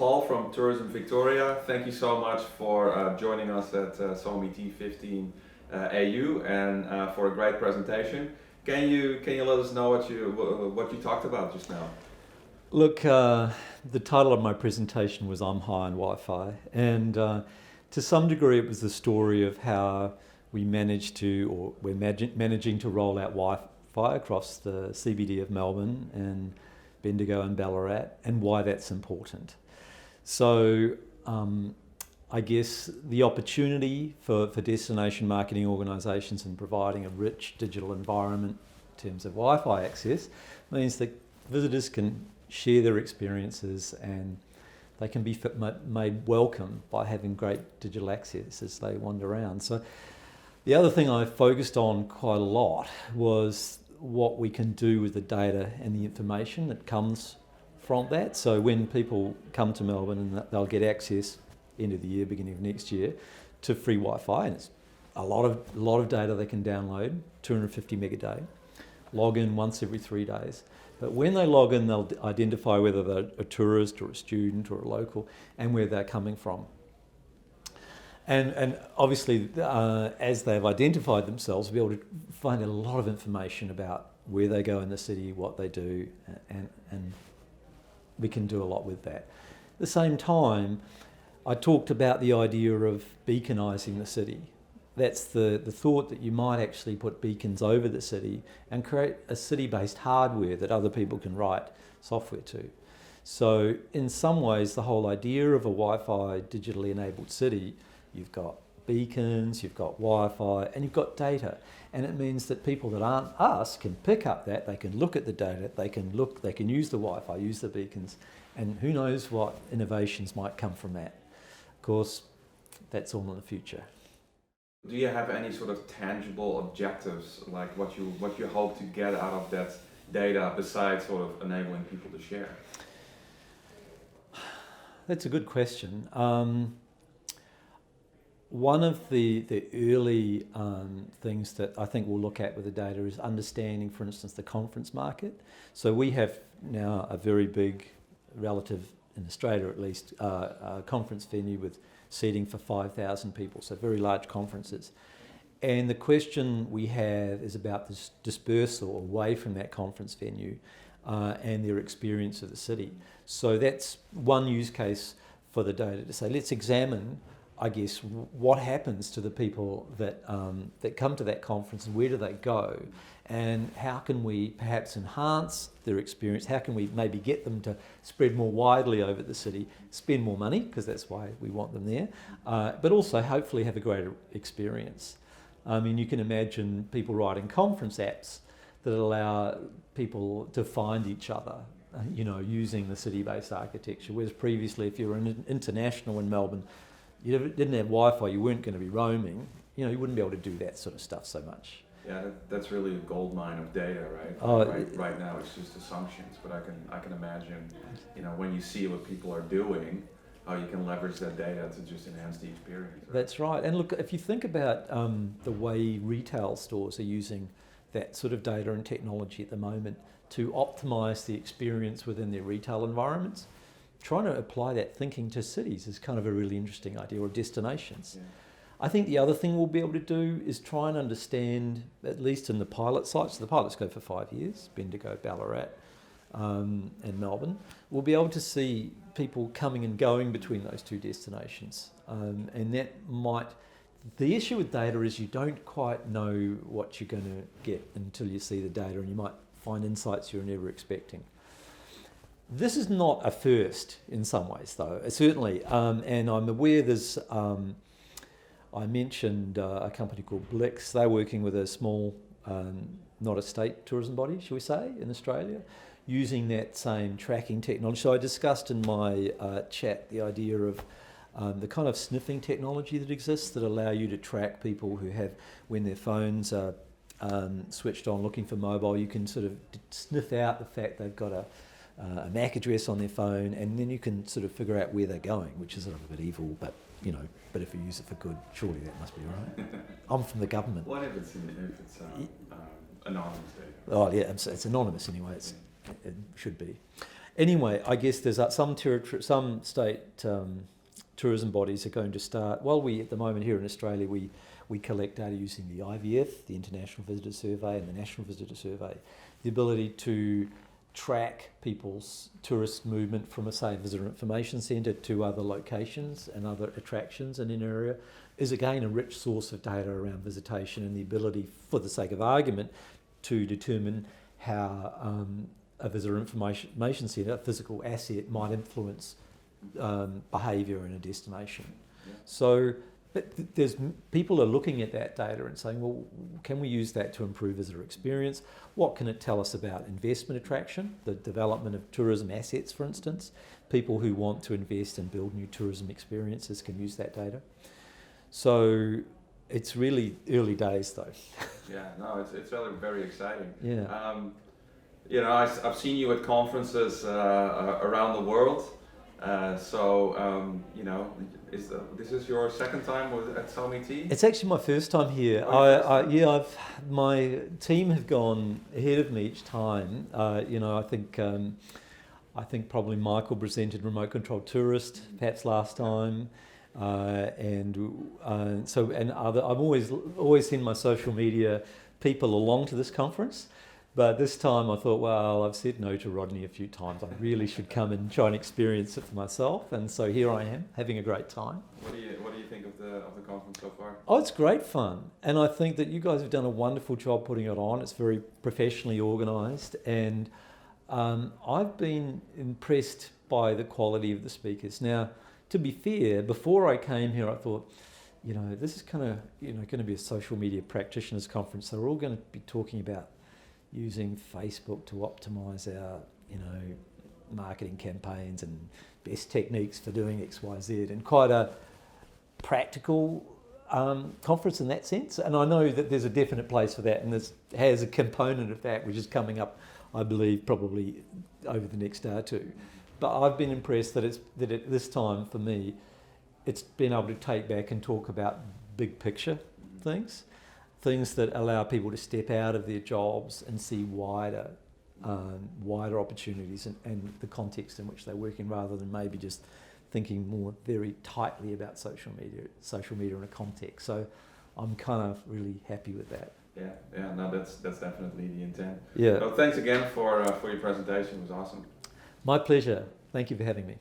Paul from Tourism Victoria, thank you so much for joining us at SoMeT 15 AU and for a great presentation. Can you let us know what you talked about just now? Look, the title of my presentation was I'm High on Wi-Fi, and to some degree it was the story of how we managed to, or we're managing to roll out Wi-Fi across the CBD of Melbourne and Bendigo and Ballarat, and why that's important. So I guess the opportunity for destination marketing organisations in providing a rich digital environment in terms of Wi-Fi access means that visitors can share their experiences and they can be made welcome by having great digital access as they wander around. So the other thing I focused on quite a lot was what we can do with the data and the information that comes from that. So when people come to Melbourne, and they'll get access end of the year, beginning of next year, to free Wi-Fi, and it's a lot of data they can download, 250 meg a day, log in once every 3 days. But when they log in, they'll identify whether they're a tourist or a student or a local and where they're coming from. And obviously, as they've identified themselves, we'll be able to find a lot of information about where they go in the city, what they do, and we can do a lot with that. At the same time, I talked about the idea of beaconising the city. That's the thought that you might actually put beacons over the city and create a city-based hardware that other people can write software to. So in some ways, the whole idea of a Wi-Fi digitally enabled city, you've got beacons, you've got Wi-Fi, and you've got data. And it means that people that aren't us can pick up that, they can look at the data, they can use the Wi-Fi, use the beacons, and who knows what innovations might come from that. Of course, that's all in the future. Do you have any sort of tangible objectives, like what you hope to get out of that data besides sort of enabling people to share? That's a good question. One of the early things that I think we'll look at with the data is understanding, for instance, the conference market. So we have now a very big, relative, in Australia at least, conference venue with seating for 5,000 people, so very large conferences. And the question we have is about this dispersal away from that conference venue and their experience of the city. So that's one use case for the data to say, let's examine, I guess, what happens to the people that come to that conference and where do they go, and how can we perhaps enhance their experience, how can we maybe get them to spread more widely over the city, spend more money, because that's why we want them there, but also hopefully have a greater experience. I mean, you can imagine people writing conference apps that allow people to find each other, using the city-based architecture, whereas previously if you were international in Melbourne, you didn't have Wi-Fi, you weren't going to be roaming, you wouldn't be able to do that sort of stuff so much. Yeah, that's really a gold mine of data, right? Right now it's just assumptions, but I can imagine, when you see what people are doing, how you can leverage that data to just enhance the experience. Right? That's right. And look, if you think about the way retail stores are using that sort of data and technology at the moment to optimise the experience within their retail environments, trying to apply that thinking to cities is kind of a really interesting idea, or destinations. Yeah. I think the other thing we'll be able to do is try and understand, at least in the pilot sites, the pilots go for 5 years, Bendigo, Ballarat and Melbourne, we'll be able to see people coming and going between those two destinations. And that the issue with data is you don't quite know what you're going to get until you see the data, and you might find insights you're never expecting. This is not a first in some ways, though, certainly, and I'm aware there's, I mentioned a company called Blix. They're working with a small, not a state tourism body, shall we say, in Australia, using that same tracking technology. So I discussed in my chat the idea of the kind of sniffing technology that exists that allow you to track people who have, when their phones are switched on looking for mobile, you can sort of sniff out the fact they've got a MAC address on their phone, and then you can sort of figure out where they're going, which is a little bit evil, but but if you use it for good, surely that must be right. I'm from the government. What if it's anonymous data? Oh yeah, it's anonymous anyway. It should be. anyway, I guess there's some state tourism bodies are going to start. Well, we at the moment here in Australia we collect data using the IVF, the International Visitor Survey, and the National Visitor Survey. The ability to track people's tourist movement from a, say, visitor information centre to other locations and other attractions in an area is again a rich source of data around visitation, and the ability, for the sake of argument, to determine how a visitor information centre, a physical asset, might influence behaviour in a destination. Yeah. So there's people are looking at that data and saying, well, can we use that to improve visitor experience? What can it tell us about investment attraction, the development of tourism assets, for instance? People who want to invest and build new tourism experiences can use that data. So it's really early days, though. Yeah, no, it's really very exciting. Yeah. You know, I've seen you at conferences around the world. You know, this is your second time at SoMeT? It's actually my first time here. My team have gone ahead of me each time. You know, I think probably Michael presented Remote Control Tourist perhaps last time, I've always seen my social media people along to this conference. But this time I thought, well, I've said no to Rodney a few times. I really should come and try and experience it for myself. And so here I am, having a great time. What do you think of the conference so far? Oh, it's great fun. And I think that you guys have done a wonderful job putting it on. It's very professionally organised. And I've been impressed by the quality of the speakers. Now, to be fair, before I came here, I thought, you know, this is kind of, you know, going to be a social media practitioners conference. So we're all going to be talking about using Facebook to optimise our, you know, marketing campaigns and best techniques for doing X, Y, Z, and quite a practical conference in that sense. And I know that there's a definite place for that, and this has a component of that which is coming up, I believe, probably over the next day or two. But I've been impressed that this time for me, it's been able to take back and talk about big picture things that allow people to step out of their jobs and see wider opportunities and the context in which they're working, rather than maybe just thinking more very tightly about social media in a context. So I'm kind of really happy with that. Yeah, no, that's definitely the intent. Yeah. So thanks again for your presentation. It was awesome. My pleasure. Thank you for having me.